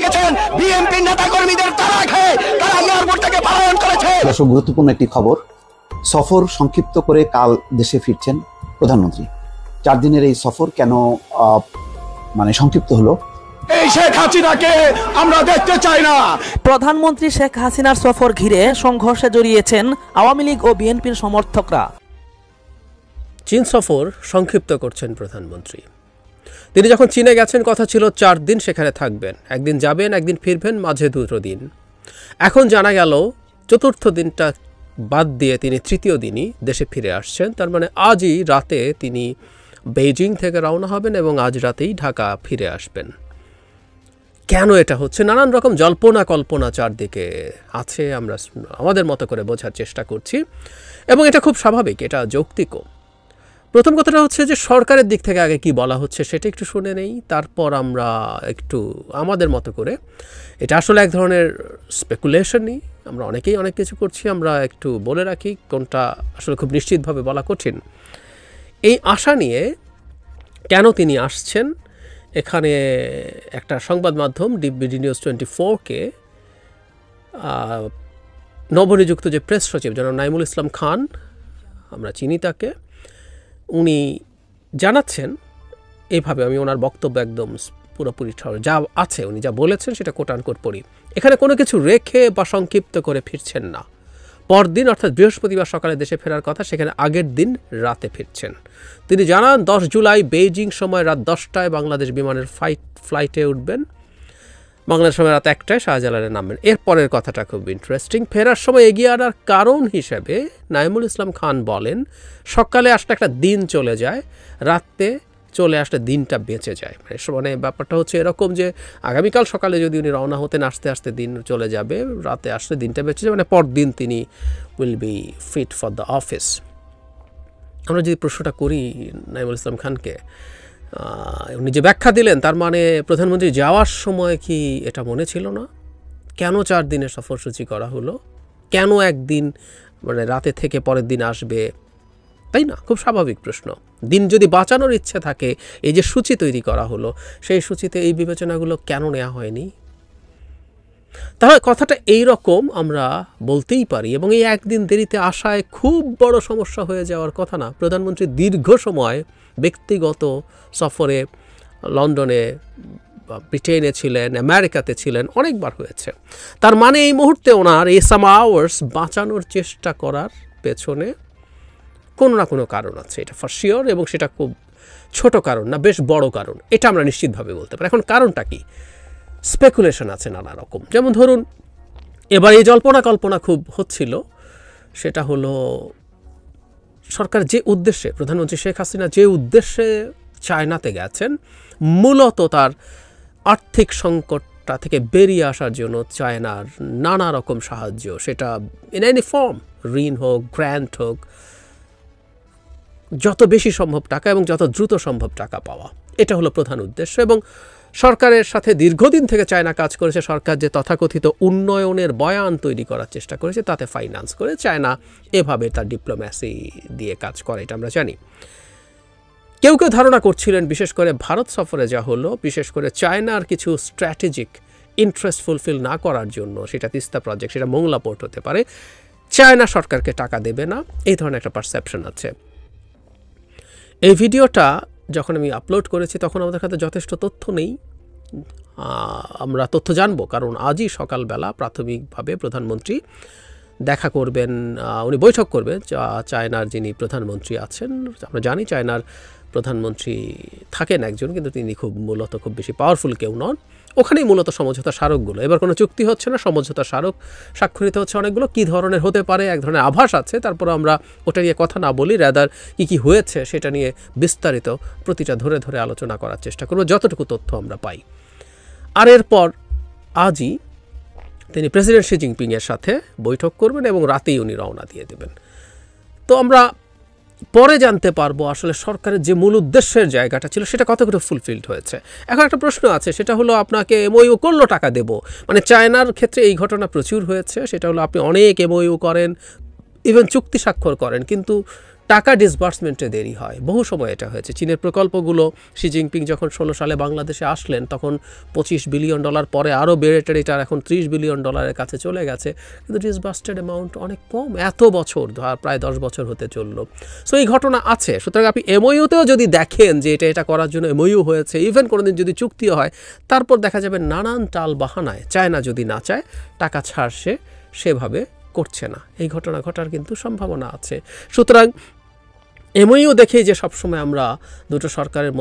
দেখেছেন বিএনপি নেতাকর্মীদের তারা খেয়ে তারা এয়ারপোর্ট থেকে পলায়ন করেছে। দর্শক, গুরুত্বপূর্ণ একটি খবর, সফর সংক্ষিপ্ত করে কাল দেশে ফিরছেন প্রধানমন্ত্রী। 4 দিনের এই সফর কেন সংক্ষিপ্ত হলো? এই শেখ হাসিনাকে আমরা দেখতে চাই না। প্রধানমন্ত্রী শেখ হাসিনার সফর ঘিরে সংঘর্ষে জড়িয়েছেন আওয়ামী লীগ ও বিএনপির সমর্থকরা। চীন সফর সংক্ষিপ্ত করছেন প্রধানমন্ত্রী। তিনি যখন চীনে গেছেন কথা ছিল 4 দিন সেখানে থাকবেন, একদিন যাবেন একদিন ফিরবেন, মাঝে 2 দিন। এখন জানা গেল 4র্থ দিনটা বাদ দিয়ে তিনি 3য় দিনই দেশে ফিরে আসছেন। তার মানে আজই রাতে তিনি বেইজিং থেকে রওনা হবেন এবং আজ রাতেই ঢাকা ফিরে আসবেন। কেন এটা হচ্ছে? নানান রকম জল্পনা কল্পনা চারদিকে আছে, আমরা আমাদের মতো করে বোঝার চেষ্টা করছি এবং এটা খুব স্বাভাবিক, এটা যৌক্তিকও। প্রথম কথাটা হচ্ছে যে সরকারের দিক থেকে আগে কি বলা হচ্ছে সেটা একটু শুনে নেই, তারপর আমরা একটু আমাদের মতো করে, এটা আসলে এক ধরনের স্পেকুলেশনই, আমরা অনেকেই অনেক কিছু করছি, আমরা একটু বলে রাখি কোনটা আসলে খুব নিশ্চিতভাবে বলা কঠিন। এই আশা নিয়ে কেন তিনি আসছেন, এখানে একটা সংবাদ মাধ্যম ডিবিডি নিউজ 24-কে নবনিযুক্ত যে প্রেস সচিব জনাব নাইমুল ইসলাম খান, আমরা চিনি তাকে, উনি জানাচ্ছেন এইভাবে, আমি ওনার বক্তব্য একদম পুরোপুরি যা আছে উনি যা বলেছেন সেটা কোট আনকোট পড়ি। এখানে কোনো কিছু রেখে বা সংক্ষিপ্ত করে ফিরছেন না। পরদিন অর্থাৎ বৃহস্পতিবার সকালে দেশে ফেরার কথা, সেখানে আগের দিন রাতে ফিরছেন। তিনি জানান 10 জুলাই বেইজিং সময় রাত 10টায় বাংলাদেশ বিমানের ফ্লাইটে উঠবেন, বাংলাদেশ সময় রাত 1টায় শাহজালালে নামবেন। এরপরের কথাটা খুব ইন্টারেস্টিং। ফেরার সময় এগিয়ে আনার কারণ হিসেবে নাইমুল ইসলাম খান বলেন, সকালে আসলে একটা দিন চলে যায়, রাতে চলে আসলে দিনটা বেঁচে যায়। মানে ব্যাপারটা হচ্ছে এরকম যে আগামীকাল সকালে যদি উনি রওনা হতেন, আস্তে আস্তে দিন চলে যাবে, রাতে আসলে দিনটা বেঁচে যাবে, মানে পরদিন তিনি will be fit for the office. আমরা যদি প্রশ্নটা করি নাইমুল ইসলাম খানকে, উনি যে ব্যাখ্যা দিলেন, তার মানে প্রধানমন্ত্রী যাওয়ার সময় কি এটা মনে ছিল না? কেন 4 দিনের সফরসূচি করা হলো? কেন একদিন মানে রাতে থেকে পরের দিন আসবে, তাই না? খুব স্বাভাবিক প্রশ্ন। দিন যদি বাঁচানোর ইচ্ছে থাকে, এই যে সূচি তৈরি করা হলো, সেই সূচিতে এই বিবেচনাগুলো কেন নেওয়া হয়নি? তাহলে কথাটা এই রকম আমরা বলতেই পারি, এবং এই একদিন দেরিতে আসায় খুব বড় সমস্যা হয়ে যাওয়ার কথা না। প্রধানমন্ত্রী দীর্ঘ সময় ব্যক্তিগত সফরে লন্ডনে, ব্রিটেনে ছিলেন, আমেরিকাতে ছিলেন, অনেকবার হয়েছে। তার মানে এই মুহূর্তে ওনার এই সাম আওয়ার্স বাঁচানোর চেষ্টা করার পেছনে কোনো না কোনো কারণ আছে, এটা ফর শিওর, এবং সেটা খুব ছোট কারণ না, বেশ বড় কারণ, এটা আমরা নিশ্চিতভাবে বলতে পারি। এখন কারণটা কি? স্পেকুলেশন আছে নানা রকম। যেমন ধরুন, এবার এই জল্পনা কল্পনা খুব হচ্ছিল, সেটা হলো সরকার যে উদ্দেশ্যে, প্রধানমন্ত্রী শেখ হাসিনা যে উদ্দেশ্যে চায়নাতে গেছেন, মূলত তার আর্থিক সংকটটা থেকে বেরিয়ে আসার জন্য চায়নার নানা রকম সাহায্য, সেটা ইন এনি ফর্ম, ঋণ হোক, গ্র্যান্ট হোক, যত বেশি সম্ভব টাকা এবং যত দ্রুত সম্ভব টাকা পাওয়া, এটা হলো প্রধান উদ্দেশ্য। এবং সরকারের সাথে দীর্ঘদিন থেকে চায়না কাজ করেছে। সরকার যে তথাকথিত উন্নয়নের বয়ান তৈরি করার চেষ্টা করেছে, তাতে ফাইন্যান্স করে চায়না এভাবে তার ডিপ্লোম্যাসি দিয়ে কাজ করে, এটা আমরা জানি। কেউ কেউ ধারণা করছিলেন, বিশেষ করে ভারত সফরে যা হলো, বিশেষ করে চায়নার কিছু স্ট্র্যাটেজিক ইন্টারেস্ট ফুলফিল না করার জন্য, সেটা তিস্তা প্রজেক্ট, সেটা মোংলা পোর্ট হতে পারে, চায়না সরকারকে টাকা দেবে না, এই ধরনের একটা পারসেপশন আছে। এই ভিডিওটা যখন আমি আপলোড করেছি তখন আমাদের কাছে যথেষ্ট তথ্য নেই, আমরা তথ্য জানবো, কারণ আজই সকালবেলা প্রাথমিকভাবে প্রধানমন্ত্রী দেখা করবেন, উনি বৈঠক করবেন চায়নার যিনি প্রধানমন্ত্রী আছেন। আমরা জানি চায়নার প্রধানমন্ত্রী থাকেন একজন, কিন্তু তিনি মূলত খুব বেশি পাওয়ারফুল কেউ নন। ওখানেই মূলত সমঝোতা স্মারকগুলো, এবার কোনো চুক্তি হচ্ছে না, সমঝোতা স্মারক স্বাক্ষরিত হচ্ছে অনেকগুলো। কী ধরনের হতে পারে এক ধরনের আভাস আছে, তারপর আমরা ওটা নিয়ে কথা না বলি, রাদার কী হয়েছে সেটা নিয়ে বিস্তারিত প্রতিটা ধরে ধরে আলোচনা করার চেষ্টা করব যতটুকু তথ্য আমরা পাই। আর এরপর আজই তিনি প্রেসিডেন্ট শি জিনপিংয়ের সাথে বৈঠক করবেন এবং রাতেই উনি রওনা দিয়ে দেবেন। তো আমরা পরে জানতে পারবো আসলে সরকারের যে মূল উদ্দেশ্যের জায়গাটা ছিল সেটা কতটুকু ফুলফিলড হয়েছে। এখন একটা প্রশ্ন আছে, সেটা হলো আপনাকে এমওইউ করলো টাকা দেব, মানে চায়নার ক্ষেত্রে এই ঘটনা প্রচুর হয়েছে। সেটা হলো আপনি অনেক এমওইউ করেন, ইভেন চুক্তি স্বাক্ষর করেন, কিন্তু টাকা ডিসবার্সমেন্টে দেরি হয়, বহু সময় এটা হয়েছে। চীনের প্রকল্পগুলো শি জিনপিং যখন 16 সালে বাংলাদেশে আসলেন তখন $25 বিলিয়ন পরে আরও বেড়ে টেড়ে এটা এখন $30 বিলিয়ন কাছে চলে গেছে, কিন্তু ডিসবার্সটেড অ্যামাউন্ট অনেক কম, এত বছর, প্রায় 10 বছর হতে চললো। সো এই ঘটনা আছে। সুতরাং আপনি এমওইউতেও যদি দেখেন যে এটা করার জন্য এমওইউ হয়েছে, ইভেন কোনোদিন যদি চুক্তিও হয়, তারপর দেখা যাবে নানান টাল বাহানায় চায়না যদি না চায় টাকা ছাড়ছে সেভাবে করছে না। এই ঘটনা ঘটার কিন্তু সম্ভাবনা আছে। সুতরাং এমওইউ দেখেই যে সবসময় আমরা দুটো সরকারের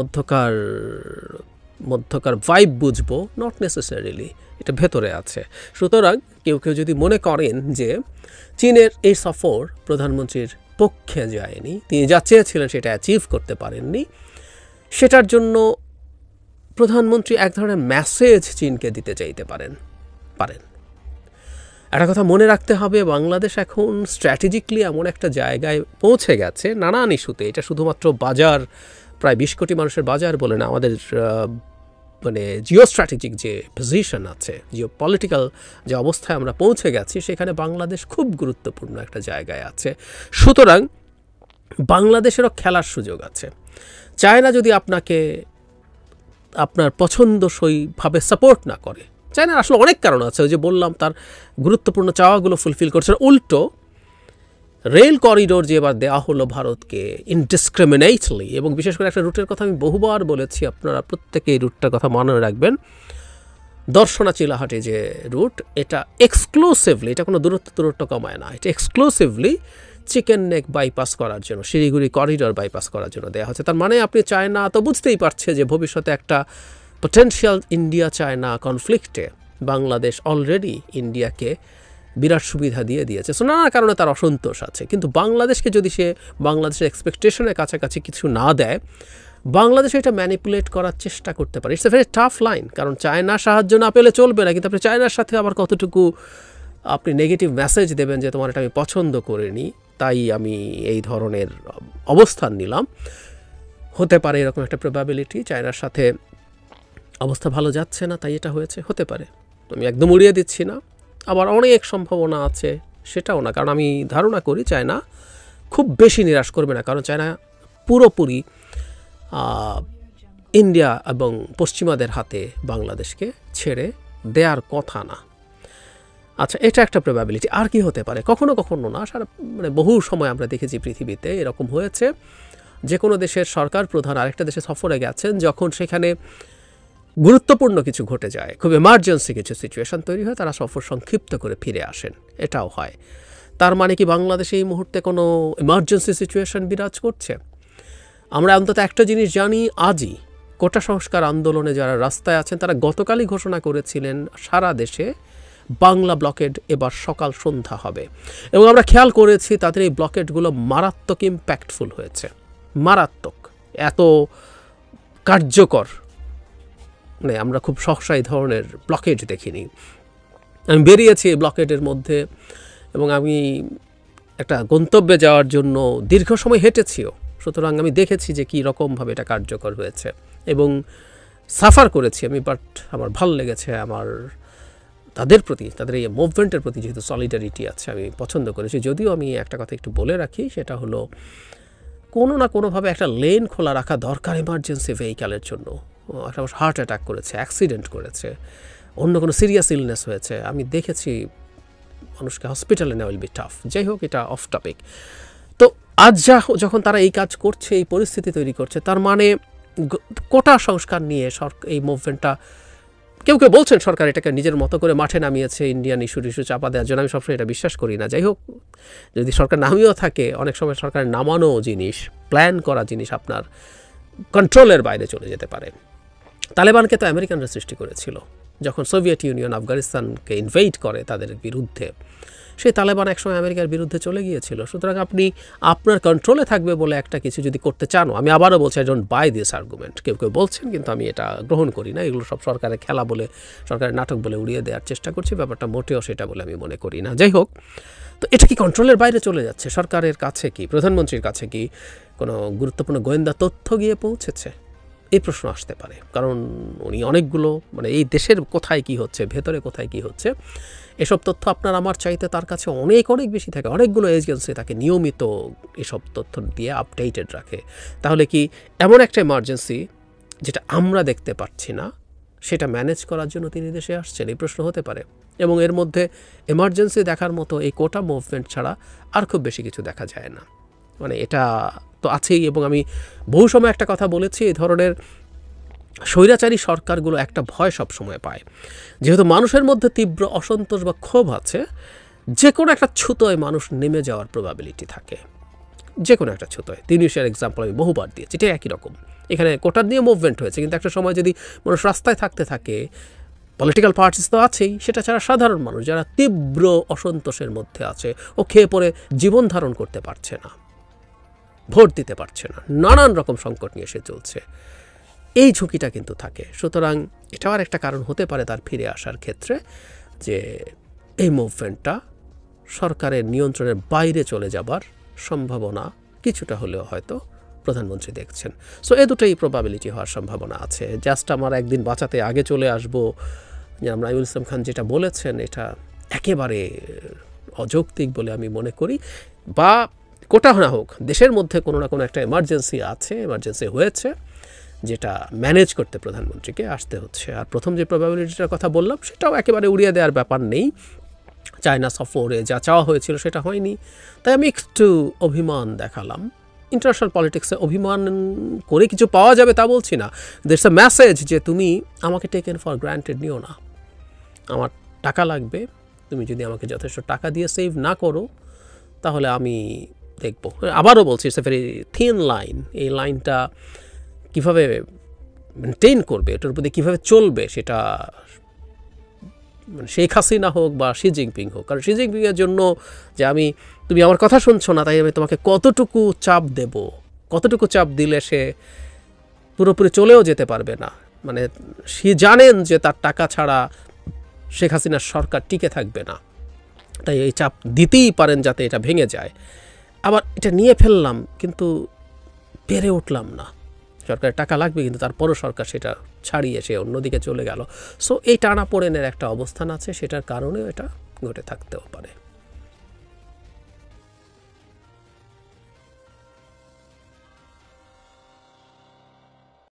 মধ্যকার ভাইব বুঝবো, নট নেসেসারিলি, এটা ভেতরে আছে। সুতরাং কেউ যদি মনে করেন যে চীনের এই সফর প্রধানমন্ত্রীর পক্ষে যায়নি, তিনি যা চেয়েছিলেন সেটা অ্যাচিভ করতে পারেননি, সেটার জন্য প্রধানমন্ত্রী এক ধরনের মেসেজ চীনকে দিতে চাইতে পারেন। একটা কথা মনে রাখতে হবে, বাংলাদেশ এখন স্ট্র্যাটেজিক্যালি এমন একটা জায়গায় পৌঁছে গেছে নানান ইস্যুতে। এটা শুধুমাত্র বাজার, প্রায় 20 কোটি মানুষের বাজার বলে না, আমাদের মানে জিও স্ট্র্যাটেজিক যে পজিশন আছে, জিও পলিটিক্যাল যে অবস্থায় আমরা পৌঁছে গেছি, সেখানে বাংলাদেশ খুব গুরুত্বপূর্ণ একটা জায়গায় আছে। সুতরাং বাংলাদেশেরও খেলার সুযোগ আছে। চায়না যদি আপনাকে আপনার পছন্দসইভাবে সাপোর্ট না করে, চায়নার আসলে অনেক কারণ আছে, ওই যে বললাম তার গুরুত্বপূর্ণ চাওয়াগুলো ফুলফিল করছে, উল্টো রেল করিডোর যে এবার দেওয়া হলো ভারতকে ইনডিসক্রিমিনেটলি, এবং বিশেষ করে একটা রুটের কথা আমি বহুবার বলেছি, আপনারা প্রত্যেকে এই রুটটার কথা মনে রাখবেন, দর্শনা চিলাহাটে যে রুট, এটা এক্সক্লুসিভলি, এটা কোনো দূরত্ব কমায় না, এটা এক্সক্লুসিভলি চিকেন নেক বাইপাস করার জন্য, শিলিগুড়ি করিডোর বাইপাস করার জন্য দেওয়া হচ্ছে। তার মানে আপনি চায়না তো বুঝতেই পারছে যে ভবিষ্যতে একটা পটেনশিয়াল ইন্ডিয়া চায়না কনফ্লিক্টে বাংলাদেশ অলরেডি ইন্ডিয়াকে বিরাট সুবিধা দিয়ে দিয়েছে। সো নানা কারণে তার অসন্তোষ আছে, কিন্তু বাংলাদেশকে যদি সে বাংলাদেশের এক্সপেকটেশনের কাছাকাছি কিছু না দেয়, বাংলাদেশ এটা ম্যানিপুলেট করার চেষ্টা করতে পারে। It's a very tough line, কারণ চায়নার সাহায্য না পেলে চলবে না, কিন্তু আপনি চায়নার সাথে আবার কতটুকু আপনি নেগেটিভ মেসেজ দেবেন যে তোমার এটা আমি পছন্দ করিনি, তাই আমি এই ধরনের অবস্থান নিলাম। হতে পারে এরকম একটা প্রবাবিলিটি, চায়নার সাথে অবস্থা ভালো যাচ্ছে না তাই এটা হয়েছে, হতে পারে, আমি একদম উড়িয়ে দিচ্ছি না। আবার অনেক সম্ভাবনা আছে সেটাও না, কারণ আমি ধারণা করি চায়না খুব বেশি নিরাশ করবে না, কারণ চায়না পুরোপুরি ইন্ডিয়া এবং পশ্চিমাদের হাতে বাংলাদেশকে ছেড়ে দেওয়ার কথা না। আচ্ছা, এটা একটা প্রবাবিলিটি। আর কি হতে পারে? কখনো কখনো না, মানে বহু সময় আমরা দেখেছি পৃথিবীতে এরকম হয়েছে, যে কোনো দেশের সরকার প্রধান আরেকটা দেশে সফরে গেছেন, যখন সেখানে গুরুত্বপূর্ণ কিছু ঘটে যায়, খুব এমার্জেন্সি কিছু সিচুয়েশন তৈরি হয়, তারা সফর সংক্ষিপ্ত করে ফিরে আসেন, এটাও হয়। তার মানে কি বাংলাদেশে এই মুহূর্তে কোনো এমার্জেন্সি সিচুয়েশন বিরাজ করছে? আমরা অন্তত একটা জিনিস জানি, আজই কোটা সংস্কার আন্দোলনে যারা রাস্তায় আছেন তারা গতকালই ঘোষণা করেছিলেন সারা দেশে বাংলা ব্লকেড এবার সকাল সন্ধ্যা হবে, এবং আমরা খেয়াল করেছি তাদের এই ব্লকেডগুলো মারাত্মক ইম্প্যাক্টফুল হয়েছে, মারাত্মক, এত কার্যকর, মানে আমরা খুব সহসা এই ধরনের ব্লকেড দেখিনি। আমি বেরিয়েছি এই ব্লকেডের মধ্যে, এবং আমি একটা গন্তব্যে যাওয়ার জন্য দীর্ঘ সময় হেঁটেছিও, সুতরাং আমি দেখেছি যে কী রকমভাবে এটা কার্যকর হয়েছে এবং সাফার করেছি আমি, বাট আমার ভালো লেগেছে, আমার তাদের প্রতি, তাদের এই মুভমেন্টের প্রতি যেহেতু সলিডারিটি আছে, আমি পছন্দ করেছি। যদিও আমি একটা কথা একটু বলে রাখি, সেটা হলো কোনো না কোনোভাবে একটা লেন খোলা রাখা দরকার এমার্জেন্সি ভেহিক্যালের জন্য। একটা হার্ট অ্যাটাক করেছে, অ্যাক্সিডেন্ট করেছে, অন্য কোনো সিরিয়াস ইলনেস হয়েছে, আমি দেখেছি মানুষকে হসপিটালে নেওয়া উইল বি টাফ। যাই হোক, এটা অফ টপিক। তো আজ যখন তারা এই কাজ করছে, এই পরিস্থিতি তৈরি করছে, তার মানে কোটা সংস্কার নিয়ে এই মুভমেন্টটা, কেউ কেউ বলছেন সরকার এটাকে নিজের মতো করে মাঠে নামিয়েছে ইন্ডিয়ান ইস্যু চাপা দেওয়ার জন্য। আমি সবসময় এটা বিশ্বাস করি না। যাই হোক, যদি সরকার নামিয়েও থাকে, অনেক সময় সরকারের নামানো জিনিস, প্ল্যান করা জিনিস আপনার কন্ট্রোলের বাইরে চলে যেতে পারে। তালেবানকে তো আমেরিকানরা সৃষ্টি করেছিল, যখন সোভিয়েত ইউনিয়ন আফগানিস্তানকে ইনভেড করে তাদের বিরুদ্ধে, সেই তালেবান একসময় আমেরিকার বিরুদ্ধে চলে গিয়েছিল। সুতরাং আপনি আপনার কন্ট্রোলে থাকবে বলে একটা কিছু যদি করতে চান, আমি আবারও বলছি, I don't by this argument. কেউ কেউ বলছেন, কিন্তু আমি এটা গ্রহণ করি না। এগুলো সব সরকারের খেলা বলে, সরকারের নাটক বলে উড়িয়ে দেওয়ার চেষ্টা করছি, ব্যাপারটা মোটেও সেটা বলে আমি মনে করি না। যাই হোক, তো এটা কি কন্ট্রোলের বাইরে চলে যাচ্ছে? সরকারের কাছে কি, প্রধানমন্ত্রীর কাছে কি কোনো গুরুত্বপূর্ণ গোয়েন্দা তথ্য গিয়ে পৌঁছেছে? এই প্রশ্ন আসতে পারে, কারণ উনি অনেকগুলো মানে এই দেশের কোথায় কি হচ্ছে, ভেতরে কোথায় কি হচ্ছে, এসব তথ্য আপনার আমার চাইতে তার কাছে অনেক অনেক বেশি থাকে। অনেকগুলো এজেন্সি তাকে নিয়মিত এসব তথ্য দিয়ে আপডেটেড রাখে। তাহলে কি এমন একটা এমার্জেন্সি যেটা আমরা দেখতে পাচ্ছি না, সেটা ম্যানেজ করার জন্য তিনি দেশে আসছেন? এই প্রশ্ন হতে পারে। এবং এর মধ্যে এমার্জেন্সি দেখার মতো এই কোটা মুভমেন্ট ছাড়া আর খুব বেশি কিছু দেখা যায় না। মানে এটা তো আছেই। এবং আমি বহু সময় একটা কথা বলেছি, এই ধরনের স্বৈরাচারী সরকারগুলো একটা ভয় সব সময় পায়, যেহেতু মানুষের মধ্যে তীব্র অসন্তোষ বা ক্ষোভ আছে, যে কোনো একটা ছুতোয় মানুষ নেমে যাওয়ার প্রবাবিলিটি থাকে, যে কোনো একটা ছুতোয়। তিউনিসিয়ার এক্সাম্পল আমি বহুবার দিয়েছি, এটা একই রকম। এখানে কোটার নিয়ে মুভমেন্ট হয়েছে, কিন্তু একটা সময় যদি মানুষ রাস্তায় থাকতে থাকে, পলিটিক্যাল পার্টিস তো আছেই, সেটা ছাড়া সাধারণ মানুষ যারা তীব্র অসন্তোষের মধ্যে আছে, ও খেয়ে পরে জীবন ধারণ করতে পারছে না, ভোট দিতে পারছে না, নানান রকম সংকট নিয়ে সে চলছে, এই ঝুঁকিটা কিন্তু থাকে। সুতরাং এটাও আর একটা কারণ হতে পারে তার ফিরে আসার ক্ষেত্রে, যে এই মুভমেন্টটা সরকারের নিয়ন্ত্রণের বাইরে চলে যাবার সম্ভাবনা কিছুটা হলেও হয়তো প্রধানমন্ত্রী দেখছেন। সো এ দুটোই প্রবাবিলিটি হওয়ার সম্ভাবনা আছে। জাস্ট আমার একদিন বাঁচাতে আগে চলে আসবো, যে নাইমুল ইসলাম খান যেটা বলেছেন এটা একেবারে অযৌক্তিক বলে আমি মনে করি। বা কোটা না হোক, দেশের মধ্যে কোনো না কোনো একটা এমার্জেন্সি আছে, এমার্জেন্সি হয়েছে, যেটা ম্যানেজ করতে প্রধানমন্ত্রীকে আসতে হচ্ছে। আর প্রথম যে প্রবাবিলিটিটার কথা বললাম সেটাও একেবারে উড়িয়ে দেওয়ার ব্যাপার নেই। চায়না সফরে যা চাওয়া হয়েছিল সেটা হয়নি, তাই আমি একটু অভিমান দেখালাম। ইন্টারন্যাশনাল পলিটিক্সে অভিমান করে কিছু পাওয়া যাবে তা বলছি না। দেয়ারস আ মেসেজ যে তুমি আমাকে টেকেন ফর গ্রান্টেড নিও না, আমার টাকা লাগবে, তুমি যদি আমাকে যথেষ্ট টাকা দিয়ে সেভ না করো তাহলে আমি দেখব। আবারও বলছি, it's a very thin line. এই লাইনটা কীভাবে মেনটেন করবে, এটার উপর দিয়ে কীভাবে চলবে, সেটা মানে শেখ হাসিনা হোক বা শি জিনপিং হোক। কারণ শি জিনপিংয়ের জন্য যে তুমি আমার কথা শুনছো না, তাই আমি তোমাকে কতটুকু চাপ দেব, কতটুকু চাপ দিলে সে পুরোপুরি চলেও যেতে পারবে না। মানে সে জানেন যে তার টাকা ছাড়া শেখ হাসিনার সরকার টিকে থাকবে না, তাই এই চাপ দিতেই পারেন যাতে এটা ভেঙে যায়। আবার এটা নিয়ে ফেললাম কিন্তু পেরে উঠলাম না, সরকারের টাকা লাগবে, কিন্তু তারপরও সরকার সেটা ছাড়িয়ে সে অন্যদিকে চলে গেল। সো এই টানাপোড়েনের একটা অবস্থান আছে, সেটার কারণেও এটা ঘটে থাকতেও পারে।